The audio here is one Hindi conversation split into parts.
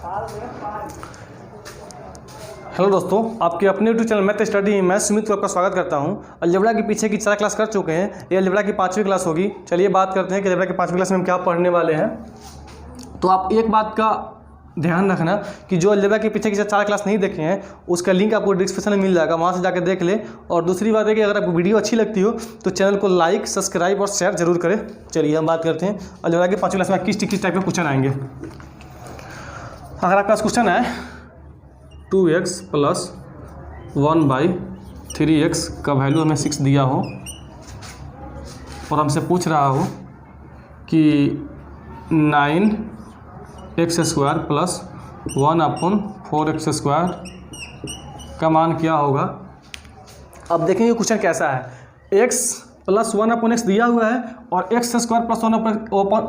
हेलो दोस्तों, आपके अपने यूट्यूब चैनल मैथ स्टडी मैं सुमित को आपका स्वागत करता हूं। अलजेब्रा के पीछे की 4 क्लास कर चुके हैं। ये अलजेब्रा की 5वीं क्लास होगी। चलिए बात करते हैं कि अलजेब्रा की 5वीं क्लास में हम क्या पढ़ने वाले हैं। तो आप एक बात का ध्यान रखना कि जो अलजेब्रा के पीछे की 4 क्लास नहीं देखे हैं उसका लिंक आपको डिस्क्रिप्शन में मिल जाएगा, वहाँ से जाकर देख ले। और दूसरी बात है कि अगर आपको वीडियो अच्छी लगती हो तो चैनल को लाइक, सब्सक्राइब और शेयर जरूर करें। चलिए हम बात करते हैं अलजेब्रा की 5वीं क्लास में किस टाइप के क्वेश्चन आएंगे। अगर आपके पास क्वेश्चन है 2x + 1/3x का वैल्यू हमें 6 दिया हो और हमसे पूछ रहा हो कि 9x² + 1/4x² का मान क्या होगा। अब देखेंगे क्वेश्चन कैसा है। x + 1/x दिया हुआ है और x² +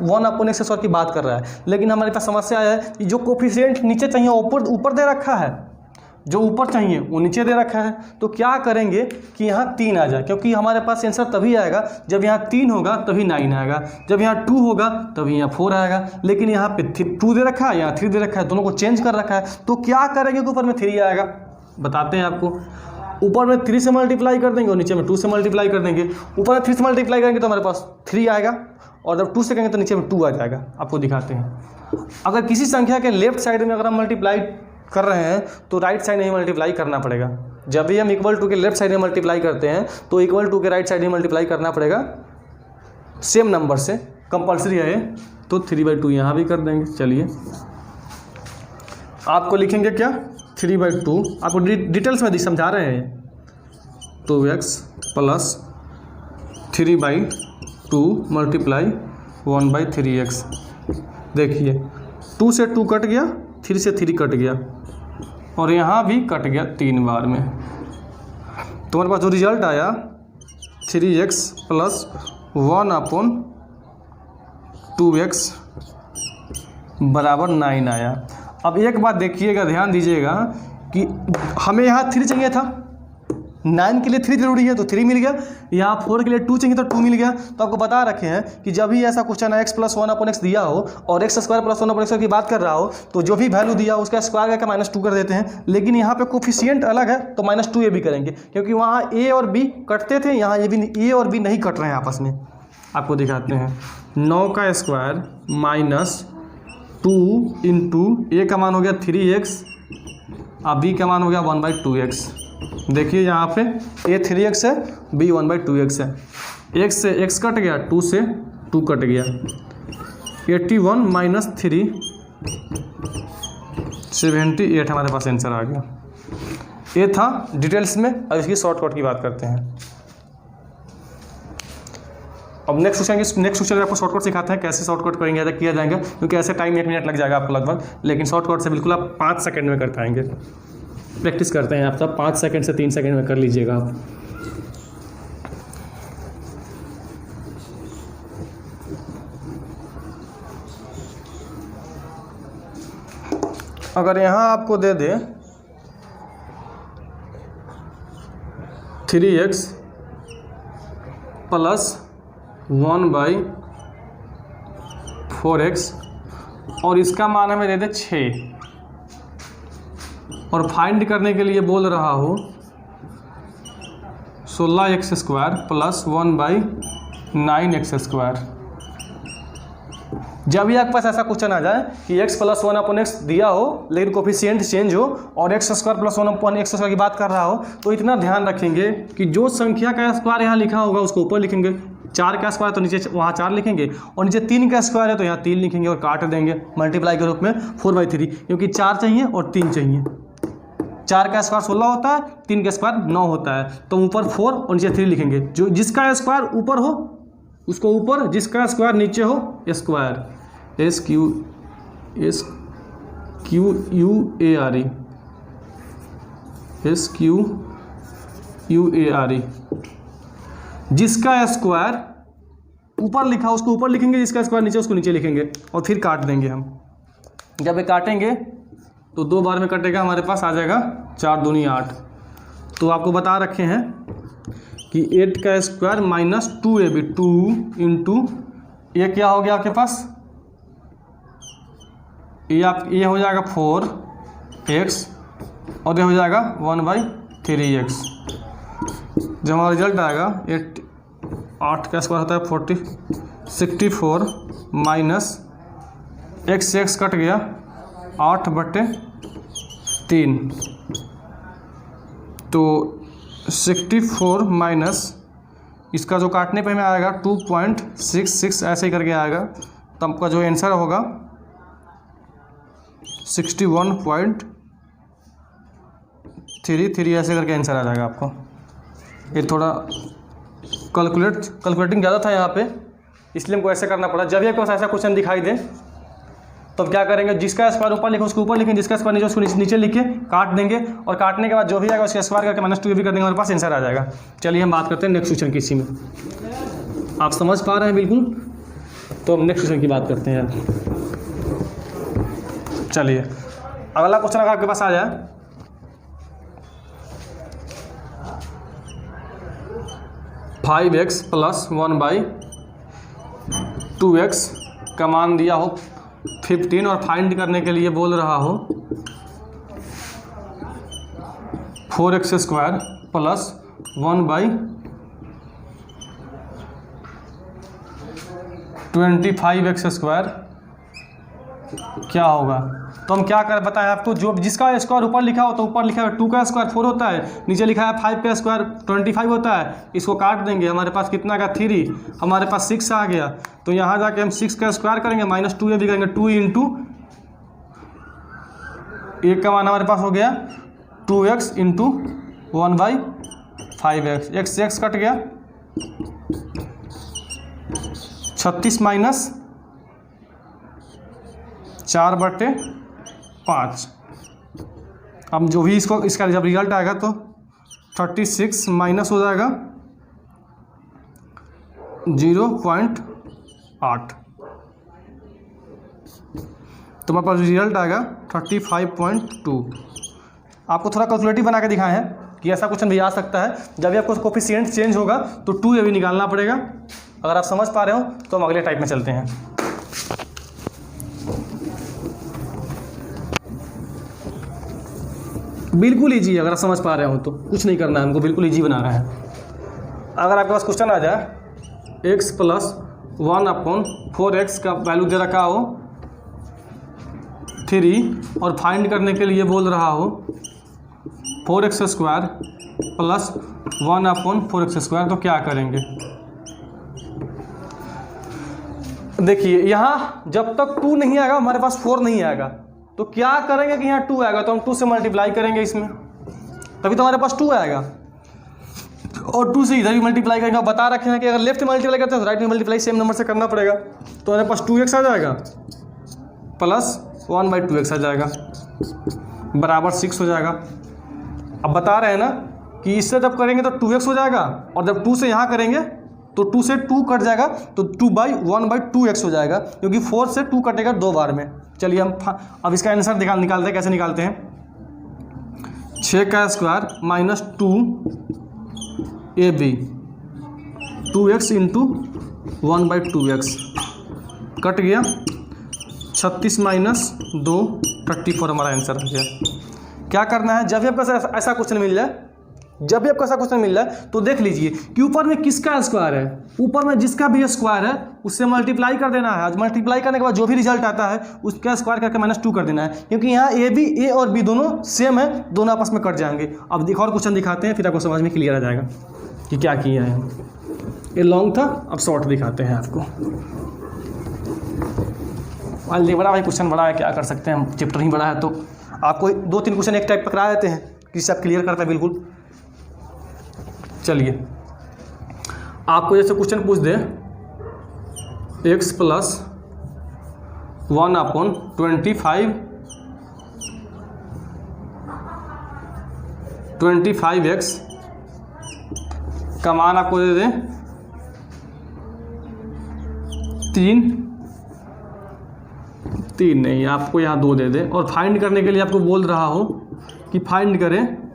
1/x² की बात कर रहा है, लेकिन हमारे पास समस्या है कि जो कोफिशिएंट नीचे चाहिए ऊपर दे रखा है, जो ऊपर चाहिए वो नीचे दे रखा है। तो क्या करेंगे कि यहाँ 3 आ जाए, क्योंकि हमारे पास आंसर तभी आएगा जब यहाँ 3 होगा तभी 9 आएगा, जब यहाँ 2 होगा तभी यहाँ 4 आएगा। लेकिन यहाँ पे 2 दे रखा है, यहाँ 3 दे रखा है, दोनों को चेंज कर रखा है। तो क्या करेंगे कि ऊपर में 3 आएगा, बताते हैं आपको। ऊपर में 3 से मल्टीप्लाई कर देंगे और नीचे में 2 से मल्टीप्लाई कर देंगे। ऊपर में 3 से मल्टीप्लाई करेंगे तो हमारे पास 3 आएगा और जब 2 से करेंगे तो नीचे में 2 आ जाएगा। आपको दिखाते हैं। अगर किसी संख्या के लेफ्ट साइड में अगर हम मल्टीप्लाई कर रहे हैं तो राइट साइड में मल्टीप्लाई करना पड़ेगा। जब भी हम इक्वल टू के लेफ्ट साइड में मल्टीप्लाई करते हैं तो इक्वल टू के राइट साइड में मल्टीप्लाई करना पड़ेगा सेम नंबर से, कंपलसरी है। तो 3/2 यहाँ भी कर देंगे। चलिए आपको लिखेंगे क्या 3/2, आपको डिटेल्स में समझा रहे हैं। 2x + 3/2 × 1/3x। देखिए 2 से 2 कट गया, 3 से 3 कट गया और यहाँ भी कट गया 3 बार में। तो हमारे पास जो रिजल्ट आया 3x + 1/2x = 9 आया। अब एक बात देखिएगा, ध्यान दीजिएगा कि हमें यहाँ 3 चाहिए था, 9 के लिए 3 जरूरी है तो 3 मिल गया। यहाँ 4 के लिए 2 चाहिए तो 2 मिल गया। तो आपको बता रखे हैं कि जब भी ऐसा क्वेश्चन है x + 1/x दिया हो और x² + 1/x की बात कर रहा हो तो जो भी वैल्यू दिया हो उसका स्क्वायर करके -2 कर देते हैं। लेकिन यहाँ पे कोफिशिएंट अलग है तो -2 भी करेंगे, क्योंकि वहाँ a और b कटते थे, यहाँ ये भी a और b नहीं कट रहे हैं आपस में। आपको दिखाते हैं। 9 का स्क्वायर -2 × a का मान हो गया 3x और b का मान हो गया 1/2x। देखिए यहाँ पे a 3x है, b 1/2x है। x से x कट गया, 2 से 2 कट गया। 81 - 3 78 हमारे पास आंसर आ गया। ये था डिटेल्स में। अब इसकी शॉर्टकट की बात करते हैं। अब नेक्स्ट क्वेश्चन आपको शॉर्टकट सिखाते हैं कैसे शॉर्टकट करेंगे, ऐसा किया जाएगा, क्योंकि ऐसे टाइम 1 मिनट लग जाएगा आपको लगभग, लेकिन शॉर्टकट से बिल्कुल आप 5 सेकंड में कर पाएंगे। प्रैक्टिस करते हैं आप सब, 5 सेकंड से 3 सेकंड में कर लीजिएगा आप। अगर यहाँ आपको दे दे 3x + 1/4x और इसका मान हमें दे दे 6 और फाइंड करने के लिए बोल रहा हो 16x² + 1/9x²। जब भी आपके पास ऐसा क्वेश्चन आ जाए कि x + 1/x दिया हो लेकिन कोफिशिएंट चेंज हो और x² + 1/x² की बात कर रहा हो, तो इतना ध्यान रखेंगे कि जो संख्या का स्क्वायर यहाँ लिखा होगा उसको ऊपर लिखेंगे। 4 का स्क्वायर तो नीचे वहाँ 4 लिखेंगे और नीचे 3 का स्क्वायर है तो यहाँ 3 लिखेंगे और काट देंगे मल्टीप्लाई के रूप में 4/3, क्योंकि 4 चाहिए और 3 चाहिए। 4 का स्क्वायर 16 होता है, 3 का स्क्वायर 9 होता है, तो ऊपर 4 और नीचे 3 लिखेंगे। जो जिसका स्क्वायर ऊपर हो उसको ऊपर, जिसका स्क्वायर नीचे हो स्क्वायर। SQUARE जिसका स्क्वायर ऊपर लिखा उसको ऊपर लिखेंगे, जिसका स्क्वायर नीचे उसको नीचे लिखेंगे और फिर काट देंगे हम। जब ये काटेंगे तो 2 बार में कटेगा, हमारे पास आ जाएगा 4 दूनी 8। तो आपको बता रखे हैं कि 8 का स्क्वायर -2ab 2 इंटू ये क्या हो गया आपके पास ये हो जाएगा 4x और ये हो जाएगा 1/3x। जब हमारा रिजल्ट आएगा 8 का स्क्वायर होता है 64 माइनस x कट गया 8/3, तो 64 माइनस इसका जो काटने पे हमें आएगा 2.66 ऐसे ही करके आएगा, तो आपका जो आंसर होगा 61.33 ऐसे करके आंसर आ जाएगा आपको। ये थोड़ा कैलकुलेटिंग ज़्यादा था यहाँ पे, इसलिए हमको ऐसे करना पड़ा। जब भी आपके पास ऐसा क्वेश्चन दिखाई दे तो क्या करेंगे, जिसका स्क्वायर ऊपर लिखो उसको ऊपर लिखें, जिसका स्क्वायर नीचे उसको नीचे लिख के काट देंगे, और काटने के बाद जो भी आएगा उसका स्क्वायर करके -2 भी कर देंगे, हमारे पास आंसर आ जाएगा। चलिए हम बात करते हैं नेक्स्ट क्वेश्चन की। इसी में आप समझ पा रहे हैं बिल्कुल, तो हम नेक्स्ट क्वेश्चन की बात करते हैं। चलिए अगला क्वेश्चन अगर आपके पास आ जाए, फाइव एक्स प्लस 1/2x का मान दिया हो 15 और फाइंड करने के लिए बोल रहा हो 4x² प्लस 1/25x², क्या होगा। तो हम क्या कर बताएं आपको, जो जिसका स्क्वायर ऊपर लिखा हो तो ऊपर लिखा है 2 का स्क्वायर 4 होता है, नीचे लिखा है 5 का स्क्वायर 25 होता है। इसको काट देंगे, हमारे पास कितना का 3, हमारे पास 6 आ गया। तो यहाँ जाके हम 6 का स्क्वायर करेंगे, -2 ये भी करेंगे, 2 × 1 का मान हमारे पास हो गया 2x × 1/5x, x कट गया 36 माइनस 4/5। अब जो भी इसका जब रिजल्ट आएगा तो 36 माइनस हो जाएगा 0.8, तो हमारे पास रिजल्ट आएगा 35.2। आपको थोड़ा कैलकुलेटिव बना के दिखाए हैं कि ऐसा क्वेश्चन भी आ सकता है। जब भी आपको कोफिशिएंट चेंज होगा तो 2 ये भी निकालना पड़ेगा। अगर आप समझ पा रहे हो तो हम अगले टाइप में चलते हैं। बिल्कुल ईजी है, अगर आप समझ पा रहे हो तो कुछ नहीं करना है हमको, बिल्कुल ईजी बनाना है। अगर आपके पास क्वेश्चन आ जाए x प्लस 1/4x का वैल्यू दे रखा हो 3 और फाइंड करने के लिए बोल रहा हो 4x² प्लस 1/4x², तो क्या करेंगे। देखिए यहाँ जब तक 2 नहीं आएगा हमारे पास 4 नहीं आएगा, तो क्या करेंगे कि यहाँ 2 आएगा तो हम 2 से मल्टीप्लाई करेंगे इसमें, तभी तो हमारे पास 2 आएगा, और 2 से इधर भी मल्टीप्लाई करेंगे। बता रखे हैं कि अगर लेफ्ट मल्टीप्लाई करते हैं तो राइट में मल्टीप्लाई सेम नंबर से करना पड़ेगा, तो हमारे पास 2x आ जाएगा प्लस 1/2x आ जाएगा बराबर 6 हो जाएगा। अब बता रहे हैं ना कि इससे जब करेंगे तो 2x हो जाएगा, और जब 2 से यहाँ करेंगे तो 2 से 2 कट जाएगा, तो 1/2x हो जाएगा, क्योंकि 4 से 2 कटेगा 2 बार में। चलिए हम अब इसका आंसर निकालते हैं। कैसे निकालते हैं, 6 का square minus 2ab 2x × 1/2x cut गया 36 माइनस 2 34 हमारा आंसर आ गया। क्या करना है, जब भी आपको ऐसा क्वेश्चन मिल जाए, जब भी आपको ऐसा क्वेश्चन मिल जाए तो देख लीजिए कि ऊपर में किसका स्क्वायर है, ऊपर में जिसका भी स्क्वायर है उससे मल्टीप्लाई कर देना है। मल्टीप्लाई करने के बाद जो भी रिजल्ट आता है उसका स्क्वायर करके -2 कर देना है, क्योंकि यहाँ ए और बी दोनों सेम है, दोनों आपस में कट जाएंगे। अब और क्वेश्चन दिखाते हैं, फिर आपको समझ में क्लियर आ जाएगा कि क्या किया है। ये लॉन्ग था, अब शॉर्ट दिखाते हैं आपको। बड़ा भाई क्वेश्चन बड़ा है, क्या कर सकते हैं, हम चैप्टर ही बड़ा है, तो आपको 2-3 क्वेश्चन एक टाइप पकड़ा देते हैं जिससे आप क्लियर करते हैं बिल्कुल। चलिए आपको जैसे क्वेश्चन पूछ दे x प्लस 1/25x का मान आपको दे दें 3 नहीं, आपको यहाँ 2 दे दें, और फाइंड करने के लिए आपको बोल रहा हो कि फाइंड करें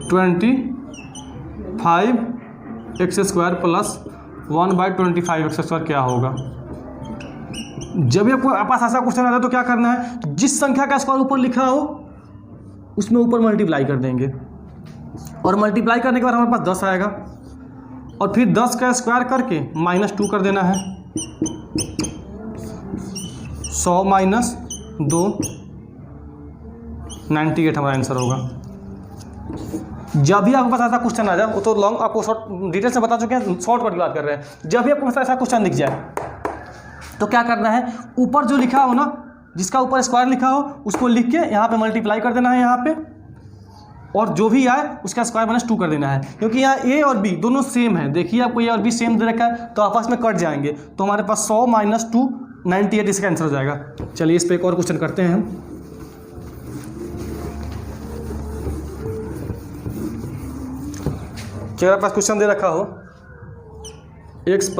25x² प्लस 1/25x² क्या होगा। जब भी आपको पास ऐसा क्वेश्चन आता है तो क्या करना है, जिस संख्या का स्क्वायर ऊपर लिखा हो उसमें ऊपर मल्टीप्लाई कर देंगे, और मल्टीप्लाई करने के बाद हमारे पास 10 आएगा, और फिर 10 का स्क्वायर करके -2 कर देना है। 100 - 2 98 हमारा आंसर होगा। जब भी आपके पास ऐसा क्वेश्चन आ जाए, वो तो लॉन्ग आपको शॉर्ट डिटेल से बता चुके हैं, शॉर्ट कट की बात कर रहे हैं। जब भी आपको पास ऐसा क्वेश्चन दिख जाए तो क्या करना है, ऊपर जो लिखा हो ना, जिसका ऊपर स्क्वायर लिखा हो उसको लिख के यहाँ पे मल्टीप्लाई कर देना है यहाँ पे, और जो भी आए उसका स्क्वायर -2 कर देना है, क्योंकि यहाँ ए और बी दोनों सेम है। देखिए आपको ए और बी सेम दे रखा है तो आपस में कट जाएंगे, तो हमारे पास 100 - 2 98 इसका आंसर हो जाएगा। चलिए इस पर एक और क्वेश्चन करते हैं हम। क्या मेरे पास क्वेश्चन दे रखा हो x +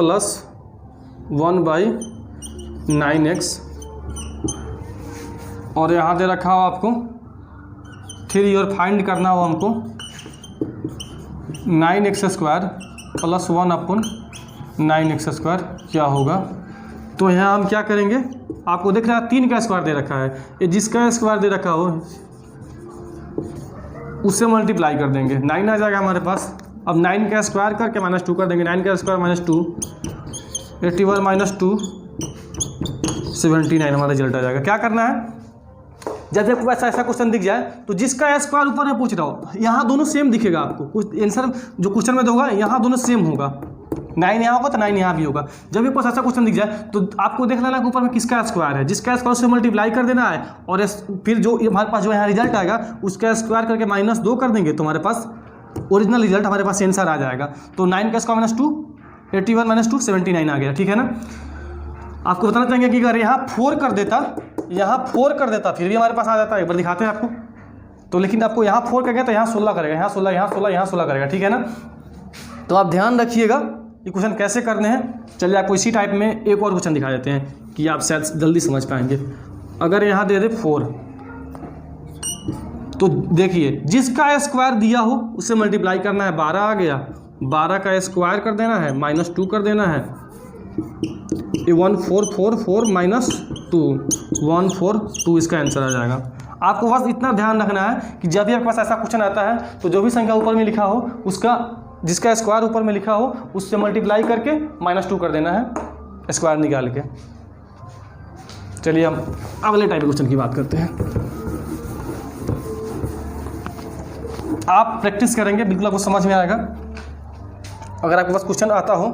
1/9x, और यहाँ दे रखा हो आपको 3 और फाइंड करना हो हमको 9x² + 1/9x² क्या होगा। तो यहाँ हम क्या करेंगे, आपको देख रहा है 3 का स्क्वायर दे रखा है, ये जिसका स्क्वायर दे रखा हो उससे मल्टीप्लाई कर देंगे, 9 आ जाएगा हमारे पास। अब 9 का स्क्वायर करके -2 कर देंगे, 9 का स्क्वायर -2 81 - 2 79 हमारा रिजल्ट आ जाएगा। क्या करना है, जब आपको ऐसा क्वेश्चन दिख जाए तो जिसका स्क्वायर ऊपर में पूछ रहा हो, यहाँ दोनों सेम दिखेगा आपको, कुछ आंसर जो क्वेश्चन में होगा यहाँ दोनों सेम होगा, 9 यहाँ होगा तो 9 यहाँ भी होगा। जब भी आपको ऐसा क्वेश्चन दिख जाए तो आपको देख लेना कि ऊपर में किसका स्क्वायर है, जिसका स्क्वायर से मल्टीप्लाई कर देना है, और फिर जो हमारे पास जो यहाँ रिजल्ट आएगा उसका स्क्वायर करके -2 कर देंगे तो हमारे पास ओरिजिनल रिजल्ट हमारे पास आंसर आ जाएगा। तो 9 का स्क्वायर -2 81 - 2 79 आ गया, ठीक है ना। आपको बताना चाहेंगे कि अगर यहाँ 4 कर देता, यहाँ 4 कर देता फिर भी हमारे पास आ जाता है, एक बार दिखाते हैं आपको। तो लेकिन आपको यहाँ 4 करेगा तो यहाँ 16 करेगा, यहाँ 16, यहाँ 16, यहाँ 16 करेगा, ठीक है ना। तो आप ध्यान रखिएगा ये क्वेश्चन कैसे करने हैं। चलिए आपको इसी टाइप में एक और क्वेश्चन दिखा देते हैं कि आप शायद जल्दी समझ पाएंगे। अगर यहाँ दे दे 4, तो देखिए जिसका स्क्वायर दिया हो उससे मल्टीप्लाई करना है, 12 आ गया, 12 का स्क्वायर कर देना है, -2 कर देना है, ये 1444 - 2 142 इसका आंसर आ जाएगा। आपको बस इतना ध्यान रखना है कि जब भी आपके पास ऐसा क्वेश्चन आता है तो जो भी संख्या ऊपर में लिखा हो उसका, जिसका स्क्वायर ऊपर में लिखा हो उससे मल्टीप्लाई करके -2 कर देना है, स्क्वायर निकाल के। चलिए हम अगले टाइप के क्वेश्चन की बात करते हैं। आप प्रैक्टिस करेंगे बिल्कुल आपको समझ में आएगा। अगर आपके पास क्वेश्चन आता हो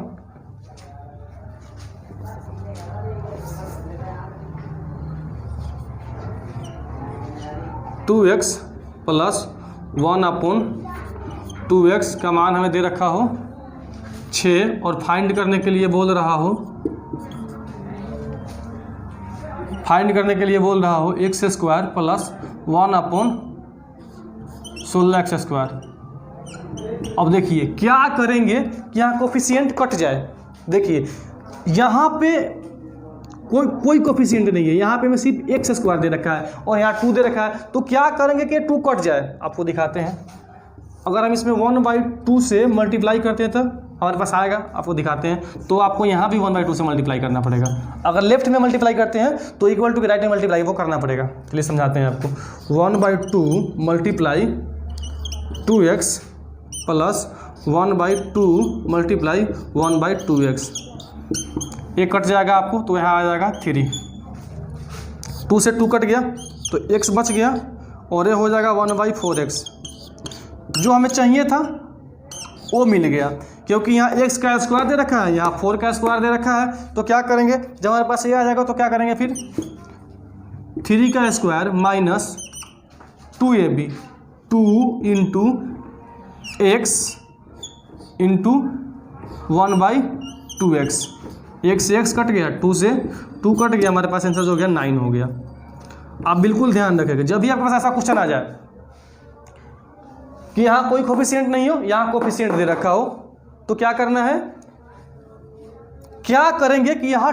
2x + 1/2x का मान हमें दे रखा हो 6, और फाइंड करने के लिए बोल रहा हो x² + 1/16x²। अब देखिए क्या करेंगे कि यहाँ कोफिशिएंट कट जाए। देखिए यहाँ पे कोई कोफिशिएंट नहीं है, यहाँ पे मैं सिर्फ x² दे रखा है और यहाँ 2 दे रखा है, तो क्या करेंगे कि 2 कट जाए। आपको दिखाते हैं, अगर हम इसमें 1/2 से मल्टीप्लाई करते हैं तो हमारे पास आएगा, आपको दिखाते हैं। तो आपको यहाँ भी 1/2 से मल्टीप्लाई करना पड़ेगा। अगर लेफ्ट में मल्टीप्लाई करते हैं तो इक्वल टू के राइट में मल्टीप्लाई वो करना पड़ेगा। चलिए समझाते हैं आपको। 1/2 मल्टीप्लाई 2x + 1/2 मल्टीप्लाई 1/2x, ये कट जाएगा आपको, तो यहाँ आ जाएगा 3। 2 से 2 कट गया तो x बच गया, और ये हो जाएगा 1/4x। जो हमें चाहिए था वो मिल गया, क्योंकि यहाँ x का स्क्वायर दे रखा है, यहाँ 4 का स्क्वायर दे रखा है। तो क्या करेंगे, जब हमारे पास ये आ जाएगा तो क्या करेंगे फिर 3 का square -2ab 2 × x × 1/2x। x से x कट गया, 2 से 2 कट गया, हमारे पास आंसर हो गया 9 हो गया। आप बिल्कुल ध्यान रखेंगे जब भी आपके पास ऐसा क्वेश्चन आ जाए कि यहाँ कोई कोफिशिएंट नहीं हो, यहाँ कोफिशिएंट दे रखा हो, तो क्या करना है, क्या करेंगे कि यहाँ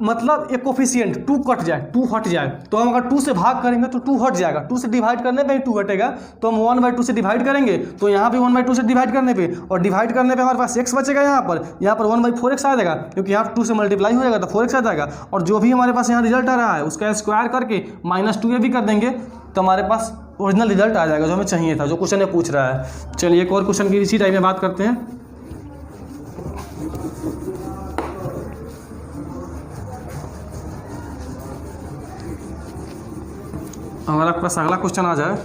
मतलब एक कोफिशिएंट 2 कट जाए, 2 हट जाए, तो हम अगर 2 से भाग करेंगे तो 2 हट जाएगा, 2 से डिवाइड करने पे ही 2 हटेगा, तो हम 1/2 से डिवाइड करेंगे, तो यहाँ भी 1/2 से डिवाइड करने पे, और डिवाइड करने पे हमारे पास x बचेगा, यहाँ पर 1/4x आ जाएगा, क्योंकि यहाँ 2 से मल्टीप्लाई हो जाएगा तो 4x आ जाएगा, और जो भी हमारे पास यहाँ रिजल्ट आ रहा है उसका स्क्वायर करके -2a भी कर देंगे तो हमारे पास ओरिजिनल रिजल्ट आ जाएगा जो हमें चाहिए था, जो क्वेश्चन में पूछ रहा है। चलिए एक और क्वेश्चन की इसी टाइप में बात करते हैं। हमारा पास अगला क्वेश्चन आ जाए,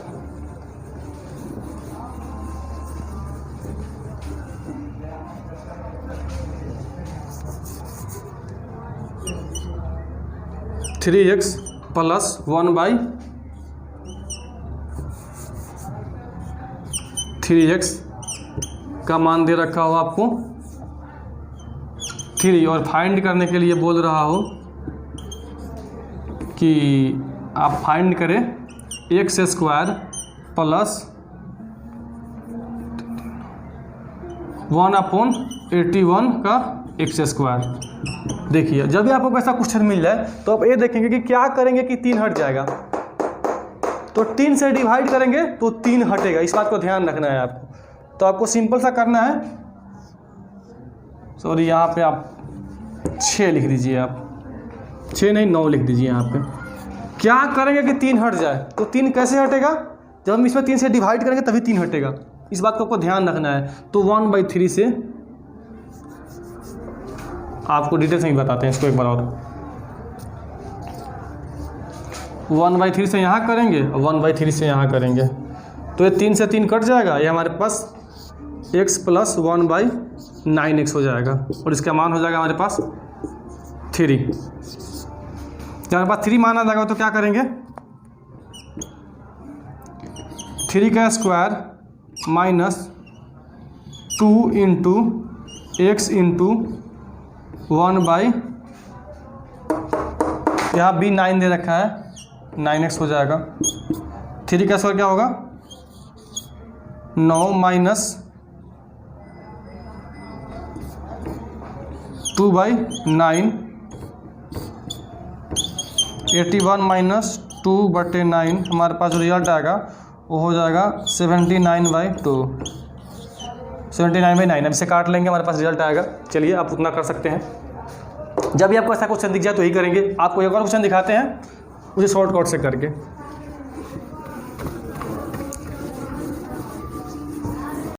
थ्री एक्स प्लस 1/3x का मान दे रखा हो आपको 3, और फाइंड करने के लिए बोल रहा हो कि आप फाइंड करें x² प्लस 1/81 का x²। देखिए जब भी आपको ऐसा क्वेश्चन मिल जाए तो आप ये देखेंगे कि क्या करेंगे कि 3 हट जाएगा, तो 3 से डिवाइड करेंगे तो 3 हटेगा, इस बात को ध्यान रखना है आपको। तो आपको सिंपल सा करना है, सॉरी यहाँ पे आप 6 लिख दीजिए, आप 6 नहीं 9 लिख दीजिए यहाँ पे। क्या करेंगे कि 3 हट जाए, तो 3 कैसे हटेगा, जब हम इसमें 3 से डिवाइड करेंगे तभी 3 हटेगा, इस बात को आपको ध्यान रखना है। तो 1/3 से आपको डिटेल्स में बताते हैं इसको एक बार और। 1/3 से यहाँ करेंगे और 1/3 से यहाँ करेंगे, तो ये 3 से 3 कट जाएगा, ये हमारे पास x प्लस 1/9x हो जाएगा, और इसका मान हो जाएगा हमारे पास 3। जब हमारे पास 3 मान आ जाएगा तो क्या करेंगे, 3 का square minus 2 into x into 1/, यहाँ भी 9 दे रखा है, 9x हो जाएगा। 3 का स्क्वायर क्या होगा 9 माइनस 2/9, 81 माइनस 2/9, हमारे पास जो रिजल्ट आएगा वो हो जाएगा 79/2, 79/9। अब इसे काट लेंगे, हमारे पास रिजल्ट आएगा। चलिए आप उतना कर सकते हैं। जब भी आपको ऐसा क्वेश्चन दिख जाए तो यही करेंगे। आपको एक और क्वेश्चन दिखाते हैं उसे शॉर्टकट से करके।